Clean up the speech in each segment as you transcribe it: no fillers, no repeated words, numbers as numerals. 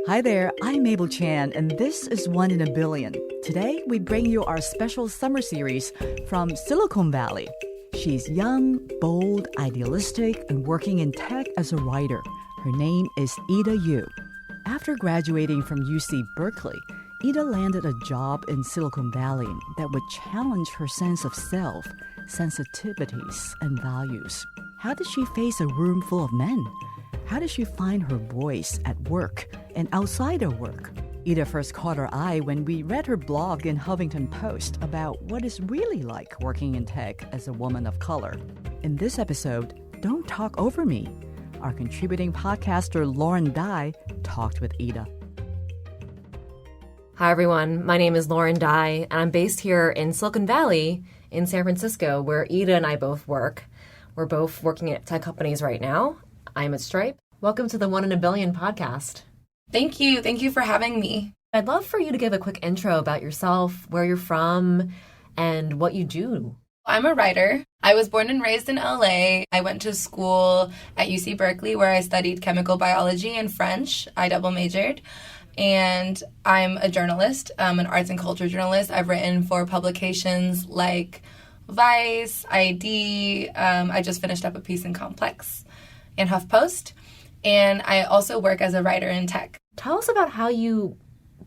Hi there, I'm Mabel Chan, and this is One in a Billion. Today, we bring you our special summer series from Silicon Valley. She's young, bold, idealistic, and working in tech as a writer. Her name is Eda Yu. After graduating from UC Berkeley, Eda landed a job in Silicon Valley that would challenge her sense of self, sensitivities, and values. How did she face a room full of men? How did she find her voice at work and outside of work? Eda first caught our eye when we read her blog in Huffington Post about what it's really like working in tech as a woman of color. In this episode, Don't Talk Over Me, our contributing podcaster Lauren Dai talked with Eda. Hi, everyone. My name is Lauren Dai, and I'm based here in Silicon Valley in San Francisco, where Eda and I both work. We're both working at tech companies right now. I'm at Stripe. Welcome to the One in a Billion podcast. Thank you. Thank you for having me. I'd love for you to give a quick intro about yourself, where you're from, and what you do. I'm a writer. I was born and raised in LA. I went to school at UC Berkeley where I studied chemical biology and French. I double majored. And I'm a journalist, an arts and culture journalist. I've written for publications like Vice, ID. I just finished up a piece in Complex and HuffPost. And I also work as a writer in tech. Tell us about how you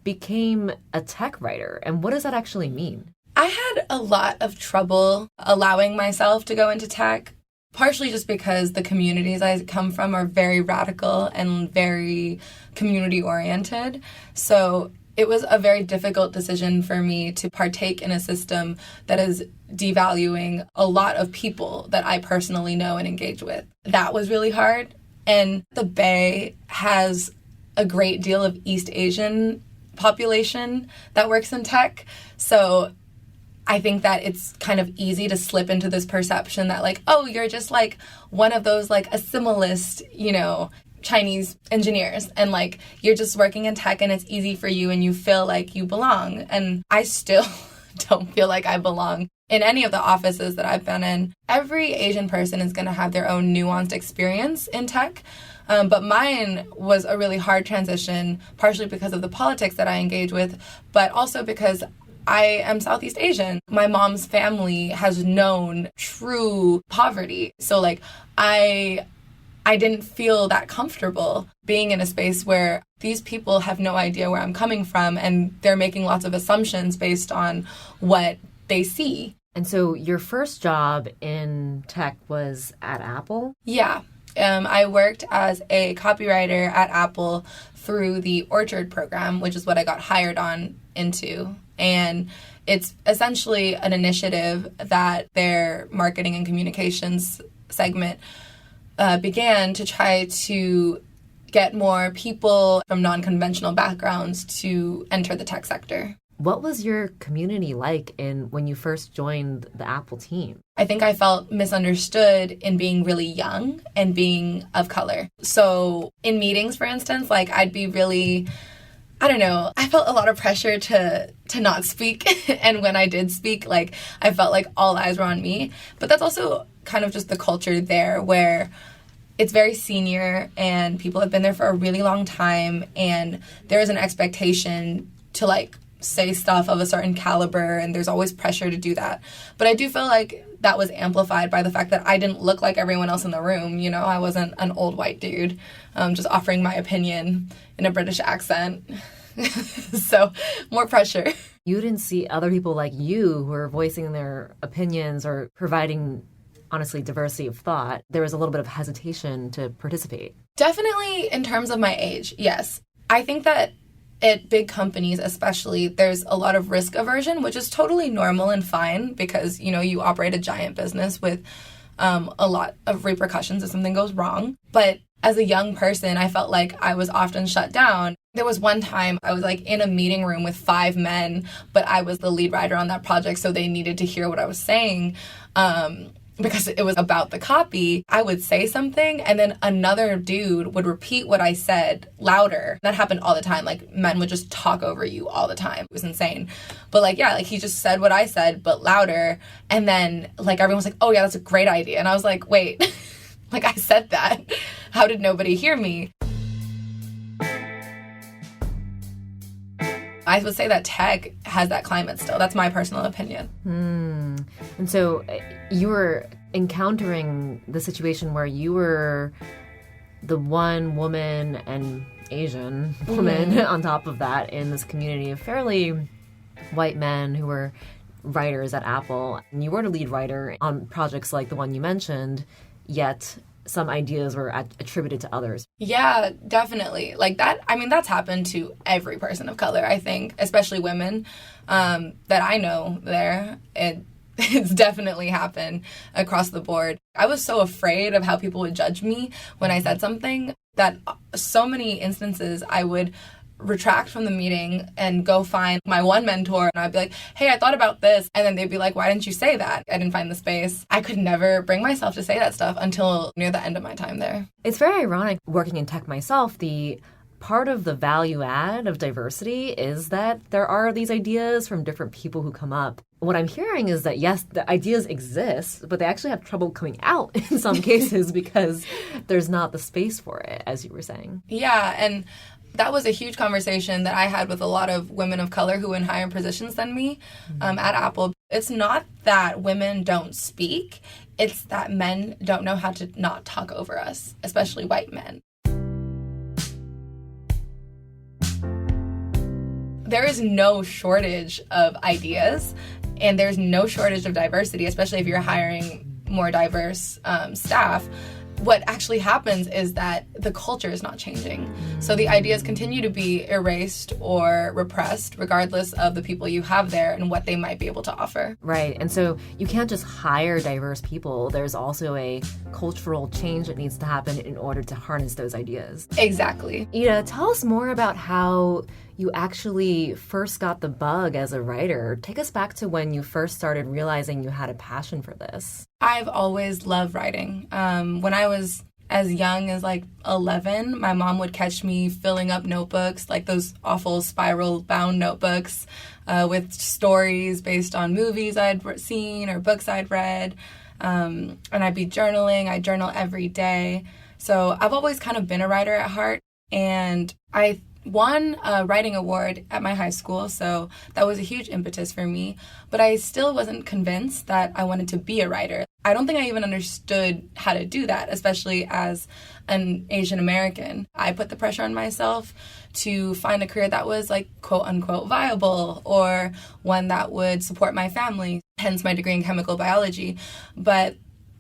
became a tech writer, and what does that actually mean? I had a lot of trouble allowing myself to go into tech, partially just because the communities I come from are very radical and very community-oriented. So it was a very difficult decision for me to partake in a system that is devaluing a lot of people that I personally know and engage with. That was really hard. And the Bay has a great deal of East Asian population that works in tech. So I think that it's kind of easy to slip into this perception that like, oh, you're just like one of those like assimilalist, Chinese engineers, and like you're just working in tech and it's easy for you and you feel like you belong. And I still don't feel like I belong in any of the offices that I've been in. Every Asian person is going to have their own nuanced experience in tech. But mine was a really hard transition, partially because of the politics that I engage with, but also because I am Southeast Asian. My mom's family has known true poverty. So like I didn't feel that comfortable being in a space where these people have no idea where I'm coming from and they're making lots of assumptions based on what they see. And so your first job in tech was at Apple? Yeah. I worked as a copywriter at Apple through the Orchard program, which is what I got hired on into. And it's essentially an initiative that their marketing and communications segment began to try to get more people from non-conventional backgrounds to enter the tech sector. What was your community like when you first joined the Apple team? I think I felt misunderstood in being really young and being of color. So in meetings, for instance, like I'd be really, I felt a lot of pressure to not speak. And when I did speak, like I felt like all eyes were on me. But that's also kind of just the culture there where it's very senior and people have been there for a really long time. And there is an expectation to like say stuff of a certain caliber, and there's always pressure to do that. But I do feel like that was amplified by the fact that I didn't look like everyone else in the room. I wasn't an old white dude just offering my opinion in a British accent. So more pressure. You didn't see other people like you who were voicing their opinions or providing, honestly, diversity of thought. There was a little bit of hesitation to participate. Definitely in terms of my age, yes. I think that at big companies especially, there's a lot of risk aversion, which is totally normal and fine because, you operate a giant business with a lot of repercussions if something goes wrong. But as a young person, I felt like I was often shut down. There was one time I was like in a meeting room with 5 men, but I was the lead writer on that project, so they needed to hear what I was saying. Because it was about the copy, I would say something and then another dude would repeat what I said louder. That happened all the time. Like men would just talk over you all the time. It was insane. But he just said what I said, but louder. And then everyone was like, oh yeah, that's a great idea. And I was like, wait, I said that. How did nobody hear me? I would say that tech has that climate still. That's my personal opinion. And so you were encountering the situation where you were the one woman and Asian woman on top of that in this community of fairly white men who were writers at Apple. And you were the lead writer on projects like the one you mentioned, yet some ideas were attributed to others. Yeah, definitely. Like that, I mean, that's happened to every person of color, I think, especially women that I know there. It's definitely happened across the board. I was so afraid of how people would judge me when I said something that so many instances I would retract from the meeting and go find my one mentor, and I'd be like, hey, I thought about this. And then they'd be like, why didn't you say that? I didn't find the space. I could never bring myself to say that stuff until near the end of my time there. It's very ironic working in tech myself. The part of the value add of diversity is that there are these ideas from different people who come up. What I'm hearing is that, yes, the ideas exist, but they actually have trouble coming out in some cases because there's not the space for it, as you were saying. Yeah, and that was a huge conversation that I had with a lot of women of color who were in higher positions than me at Apple. It's not that women don't speak, it's that men don't know how to not talk over us, especially white men. There is no shortage of ideas, and there's no shortage of diversity, especially if you're hiring more diverse staff. What actually happens is that the culture is not changing. So the ideas continue to be erased or repressed regardless of the people you have there and what they might be able to offer. Right. And so you can't just hire diverse people. There's also a cultural change that needs to happen in order to harness those ideas. Exactly. Eda, tell us more about how you actually first got the bug as a writer. Take us back to when you first started realizing you had a passion for this. I've always loved writing. When I was as young as like 11, my mom would catch me filling up notebooks, like those awful spiral-bound notebooks with stories based on movies I'd seen or books I'd read. And I'd be journaling. I journal every day. So I've always kind of been a writer at heart. And I won a writing award at my high school, so that was a huge impetus for me. But I still wasn't convinced that I wanted to be a writer. I don't think I even understood how to do that, especially as an Asian American. I put the pressure on myself to find a career that was like quote unquote viable or one that would support my family, hence my degree in chemical biology. But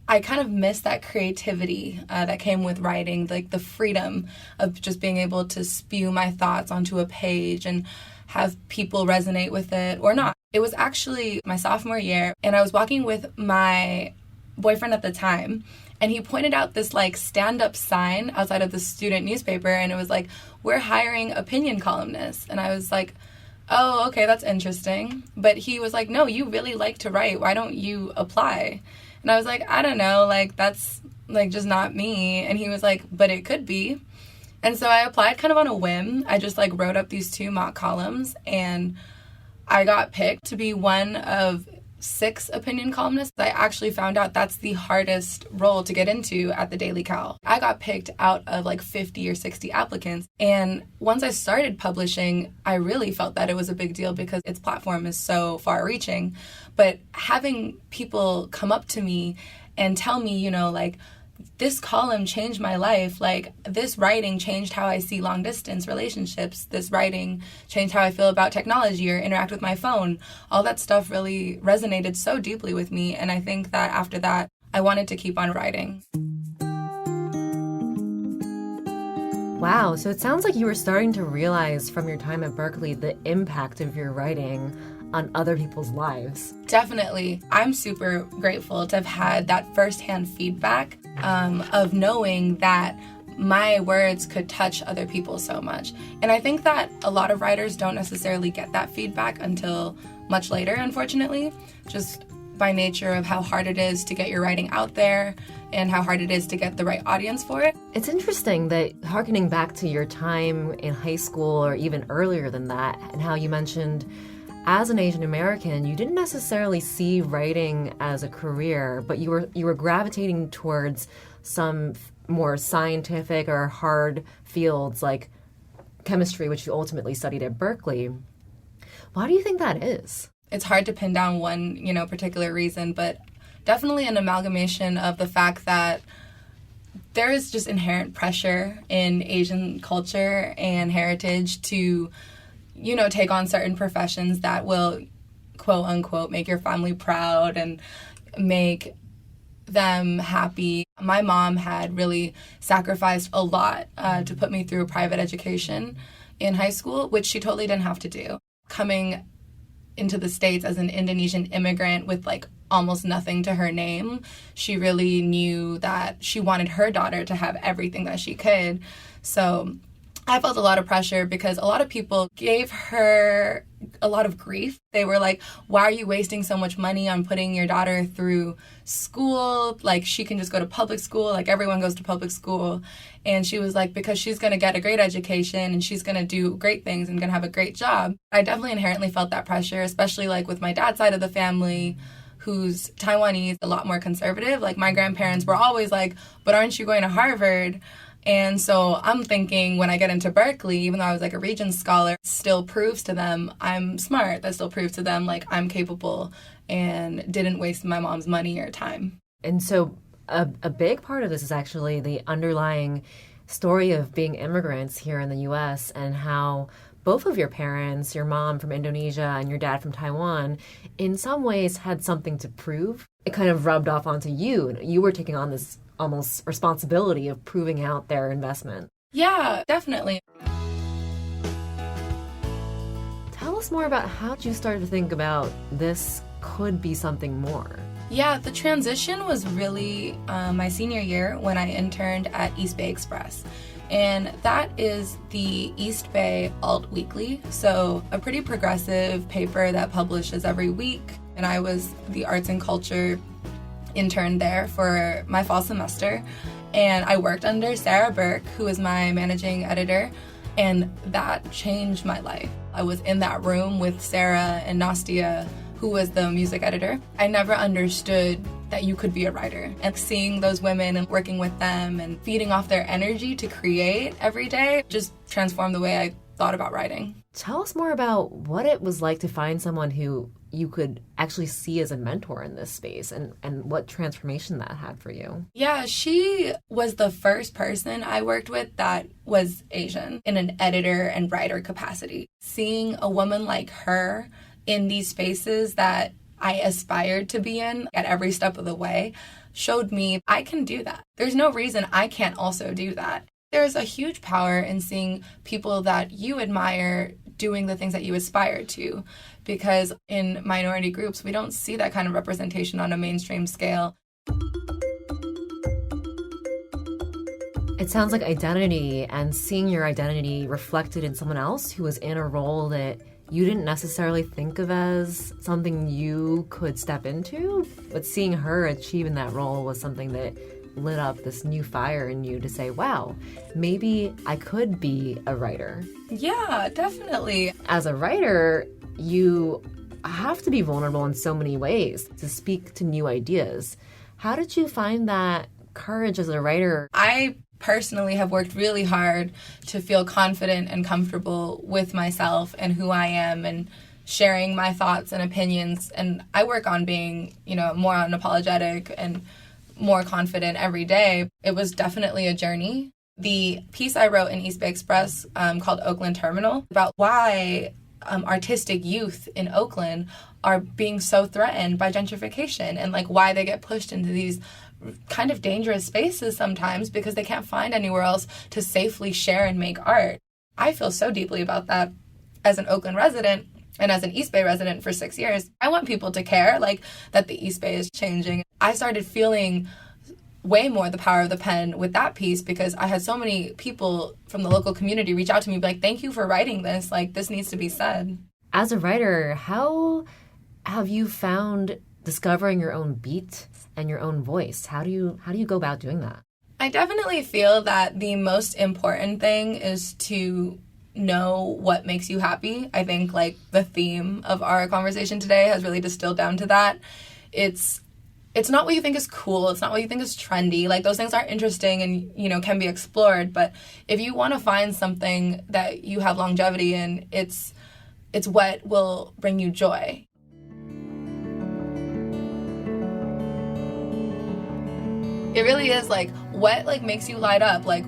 I kind of missed that creativity that came with writing, like the freedom of just being able to spew my thoughts onto a page and have people resonate with it or not. It was actually my sophomore year, and I was walking with my boyfriend at the time, and he pointed out this like stand-up sign outside of the student newspaper, and it was like, we're hiring opinion columnists. And I was like, oh, okay, that's interesting. But he was like, no, you really like to write. Why don't you apply? And I was like, I don't know, like, that's, like, just not me. And he was like, but it could be. And so I applied kind of on a whim. I just, like, wrote up these 2 mock columns, and I got picked to be one of 6 opinion columnists. I actually found out that's the hardest role to get into at the Daily Cal. I got picked out of, like, 50 or 60 applicants. And once I started publishing, I really felt that it was a big deal because its platform is so far-reaching. But having people come up to me and tell me, you know, like, this column changed my life, like, this writing changed how I see long-distance relationships, this writing changed how I feel about technology or interact with my phone, all that stuff really resonated so deeply with me, and I think that after that, I wanted to keep on writing. Wow, so it sounds like you were starting to realize from your time at Berkeley the impact of your writing on other people's lives. Definitely. I'm super grateful to have had that firsthand feedback of knowing that my words could touch other people so much. And I think that a lot of writers don't necessarily get that feedback until much later, unfortunately, just by nature of how hard it is to get your writing out there and how hard it is to get the right audience for it. It's interesting that, harkening back to your time in high school or even earlier than that, and how you mentioned as an Asian American, you didn't necessarily see writing as a career, but you were gravitating towards some more scientific or hard fields like chemistry, which you ultimately studied at Berkeley. Why do you think that is? It's hard to pin down one, particular reason, but definitely an amalgamation of the fact that there is just inherent pressure in Asian culture and heritage to, take on certain professions that will, quote unquote, make your family proud and make them happy. My mom had really sacrificed a lot to put me through a private education in high school, which she totally didn't have to do. Coming into the States as an Indonesian immigrant with almost nothing to her name, she really knew that she wanted her daughter to have everything that she could. So I felt a lot of pressure because a lot of people gave her a lot of grief. They were like, why are you wasting so much money on putting your daughter through school? She can just go to public school. Everyone goes to public school. And she was like, because she's going to get a great education and she's going to do great things and going to have a great job. I definitely inherently felt that pressure, especially with my dad's side of the family, who's Taiwanese, a lot more conservative. My grandparents were always like, but aren't you going to Harvard? And so I'm thinking when I get into Berkeley, even though I was a Regents scholar, still proves to them I'm smart. That still proves to them I'm capable and didn't waste my mom's money or time. And so a big part of this is actually the underlying story of being immigrants here in the U.S. and how both of your parents, your mom from Indonesia and your dad from Taiwan, in some ways had something to prove. It kind of rubbed off onto you. You were taking on this almost responsibility of proving out their investment. Yeah, definitely. Tell us more about how you started to think about this could be something more. Yeah, the transition was really my senior year when I interned at East Bay Express. And that is the East Bay Alt Weekly, so a pretty progressive paper that publishes every week. And I was the arts and culture intern there for my fall semester. And I worked under Sarah Burke, who is my managing editor, and that changed my life. I was in that room with Sarah and Nastia, who was the music editor. I never understood that you could be a writer. And seeing those women and working with them and feeding off their energy to create every day just transformed the way I thought about writing. Tell us more about what it was like to find someone who you could actually see as a mentor in this space and what transformation that had for you. Yeah, she was the first person I worked with that was Asian in an editor and writer capacity. Seeing a woman like her in these spaces that I aspired to be in at every step of the way showed me I can do that. There's no reason I can't also do that. There's a huge power in seeing people that you admire doing the things that you aspire to, because in minority groups, we don't see that kind of representation on a mainstream scale. It sounds like identity and seeing your identity reflected in someone else who was in a role that you didn't necessarily think of as something you could step into, but seeing her achieve in that role was something that lit up this new fire in you to say, wow, maybe I could be a writer. Yeah, definitely. As a writer, you have to be vulnerable in so many ways to speak to new ideas. How did you find that courage as a writer? I personally have worked really hard to feel confident and comfortable with myself and who I am and sharing my thoughts and opinions. And I work on being, more unapologetic and more confident every day. It was definitely a journey. The piece I wrote in East Bay Express called Oakland Terminal about why artistic youth in Oakland are being so threatened by gentrification and why they get pushed into these kind of dangerous spaces sometimes because they can't find anywhere else to safely share and make art. I feel so deeply about that as an Oakland resident and as an East Bay resident for 6 years. I want people to care that the East Bay is changing. I started feeling way more the power of the pen with that piece because I had so many people from the local community reach out to me and be like, thank you for writing this. This needs to be said. As a writer, how have you found discovering your own beat and your own voice? How do you go about doing that? I definitely feel that the most important thing is to know what makes you happy. I think the theme of our conversation today has really distilled down to that. It's not what you think is cool. It's not what you think is trendy. Those things are interesting and, can be explored. But if you want to find something that you have longevity in, it's It's what will bring you joy. It really is like, what like makes you light up? Like,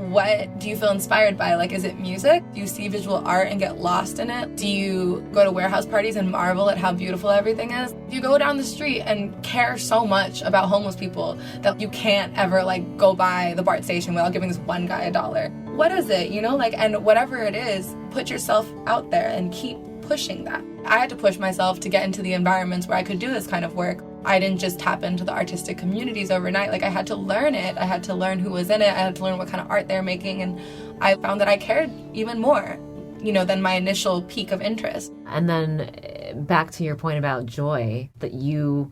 what do you feel inspired by? Like, is it music? Do you see visual art and get lost in it? Do you go to warehouse parties and marvel at how beautiful everything is? Do you go down the street and care so much about homeless people that you can't ever like go by the BART station without giving this one guy $1? What is it, you know? Like, and whatever it is, put yourself out there and keep pushing that. I had to push myself to get into the environments where I could do this kind of work. I didn't just tap into the artistic communities overnight. Like, I had to learn it. I had to learn who was in it. I had to learn what kind of art they're making. And I found that I cared even more, you know, than my initial peak of interest. And then back to your point about joy, that you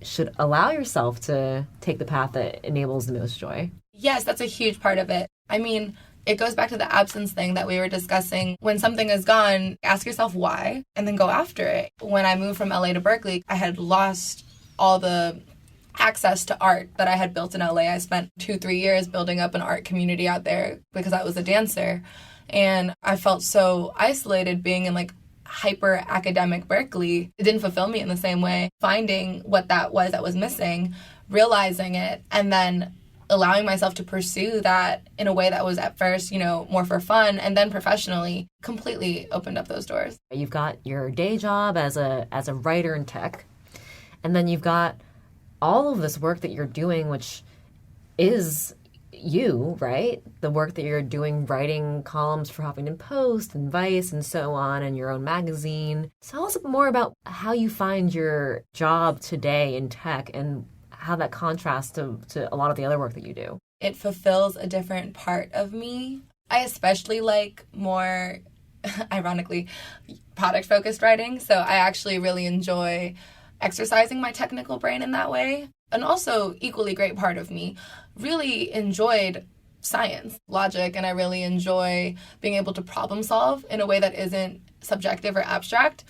should allow yourself to take the path that enables the most joy. Yes, that's a huge part of it. I mean, it goes back to the absence thing that we were discussing. When something is gone, ask yourself why, and then go after it. When I moved from LA to Berkeley, I had lost all the access to art that I had built in LA. I spent 2-3 years building up an art community out there because I was a dancer. And I felt so isolated being in like hyper academic Berkeley. It didn't fulfill me in the same way. Finding what that was missing, realizing it, and then allowing myself to pursue that in a way that was at first, you know, more for fun, and then professionally completely opened up those doors. You've got your day job as a writer in tech, and then you've got all of this work that you're doing, which is you, right? The work that you're doing, writing columns for Huffington Post and Vice and so on, and your own magazine. Tell us more about how you find your job today in tech and how that contrasts to a lot of the other work that you do. It fulfills a different part of me. I especially like more, ironically, product-focused writing. So I actually really enjoy exercising my technical brain in that way. And also, equally great part of me, really enjoyed science, logic, and I really enjoy being able to problem solve in a way that isn't subjective or abstract.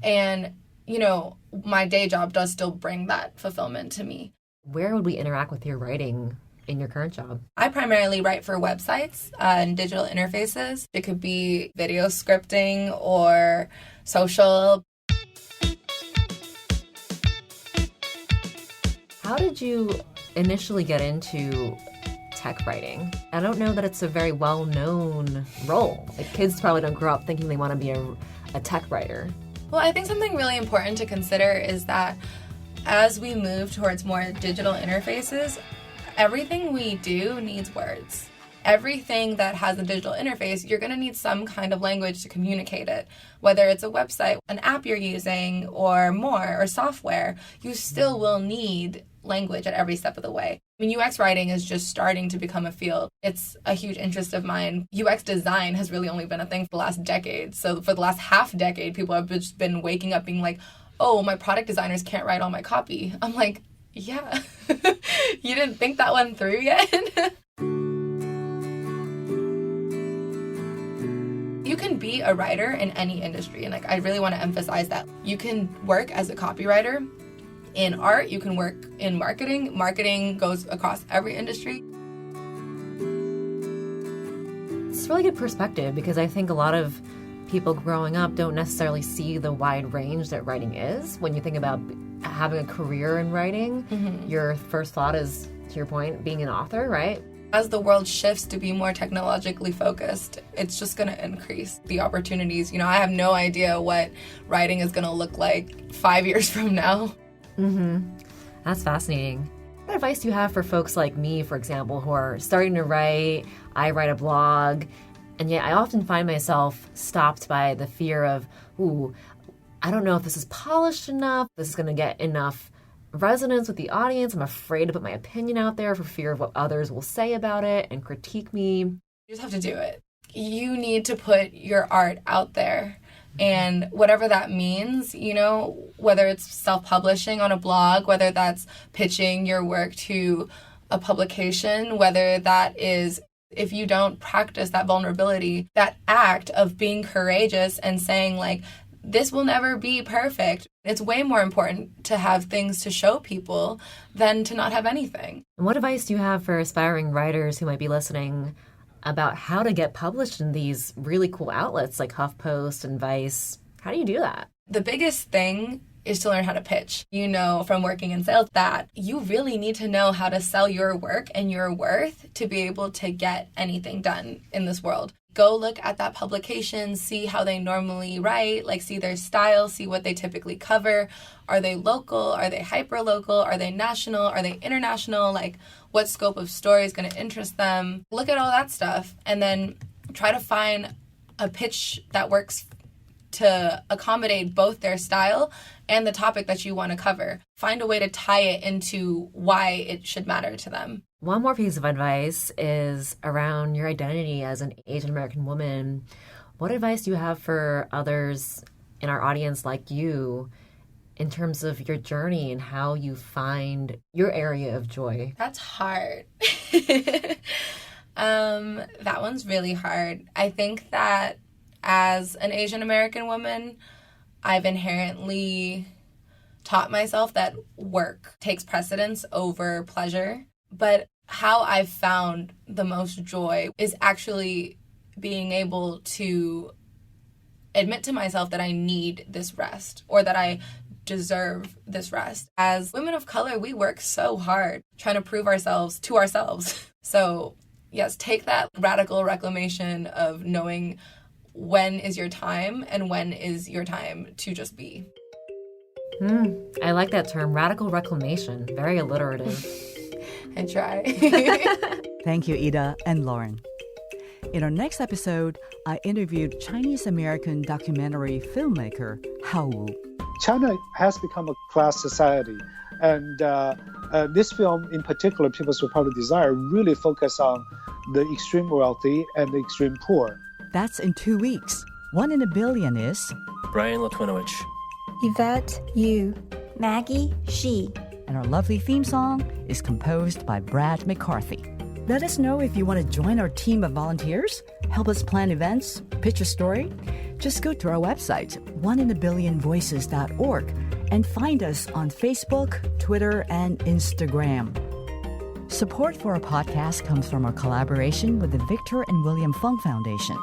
And, you know, my day job does still bring that fulfillment to me. Where would we interact with your writing in your current job? I primarily write for websites and digital interfaces. It could be video scripting or social. How did you initially get into tech writing? I don't know that it's a very well-known role. Like, kids probably don't grow up thinking they want to be a tech writer. Well, I think something really important to consider is that as we move towards more digital interfaces, everything we do needs words. Everything that has a digital interface, you're going to need some kind of language to communicate it. Whether it's a website, an app you're using, or more, or software, you still will need language at every step of the way. I mean, UX writing is just starting to become a field. It's a huge interest of mine. UX design has really only been a thing for the last decade. So for the last half decade, people have just been waking up being like, oh, my product designers can't write all my copy. I'm like, yeah, you didn't think that one through yet? You can be a writer in any industry. And like, I really want to emphasize that. You can work as a copywriter in art, you can work in marketing. Marketing goes across every industry. It's a really good perspective because I think a lot of people growing up don't necessarily see the wide range that writing is. When you think about having a career in writing, your first thought is, to your point, being an author, right? As the world shifts to be more technologically focused, it's just going to increase the opportunities. You know, I have no idea what writing is going to look like 5 years from now. That's fascinating. What advice do you have for folks like me, for example, who are starting to write? I write a blog, and yet I often find myself stopped by the fear of, ooh, I don't know if this is polished enough, this is going to get enough resonance with the audience. I'm afraid to put my opinion out there for fear of what others will say about it and critique me. You just have to do it. You need to put your art out there. And whatever that means, you know, whether it's self-publishing on a blog, whether that's pitching your work to a publication, whether that is, if you don't practice that vulnerability, that act of being courageous and saying like, this will never be perfect. It's way more important to have things to show people than to not have anything. And what advice do you have for aspiring writers who might be listening about how to get published in these really cool outlets like HuffPost and Vice? How do you do that? The biggest thing is to learn how to pitch. You know from working in sales that you really need to know how to sell your work and your worth to be able to get anything done in this world. Go look at that publication, see how they normally write, like see their style, see what they typically cover. Are they local? Are they hyper-local? Are they national? Are they international? Like what scope of story is going to interest them? Look at all that stuff and then try to find a pitch that works to accommodate both their style and the topic that you want to cover. Find a way to tie it into why it should matter to them. One more piece of advice is around your identity as an Asian American woman. What advice do you have for others in our audience like you in terms of your journey and how you find your area of joy? That's hard. That one's really hard. I think that as an Asian American woman, I've inherently taught myself that work takes precedence over pleasure. But how I've found the most joy is actually being able to admit to myself that I need this rest or that I deserve this rest. As women of color, we work so hard trying to prove ourselves to ourselves. So yes, take that radical reclamation of knowing when is your time and when is your time to just be. I like that term, radical reclamation. Very alliterative. I try. Thank you, Eda and Lauren. In our next episode, I interviewed Chinese-American documentary filmmaker Hao Wu. China has become a class society, and this film in particular, People's Republic of Desire, really focus on the extreme wealthy and the extreme poor. That's in 2 weeks. 1 in a Billion is Brian Latwinowich, Eda Yu, Maggie Shi. And our lovely theme song is composed by Brad McCarthy. Let us know if you want to join our team of volunteers, help us plan events, pitch a story. Just go to our website, oneinaBillionVoices.org, and find us on Facebook, Twitter, and Instagram. Support for our podcast comes from our collaboration with the Victor and William Fung Foundation.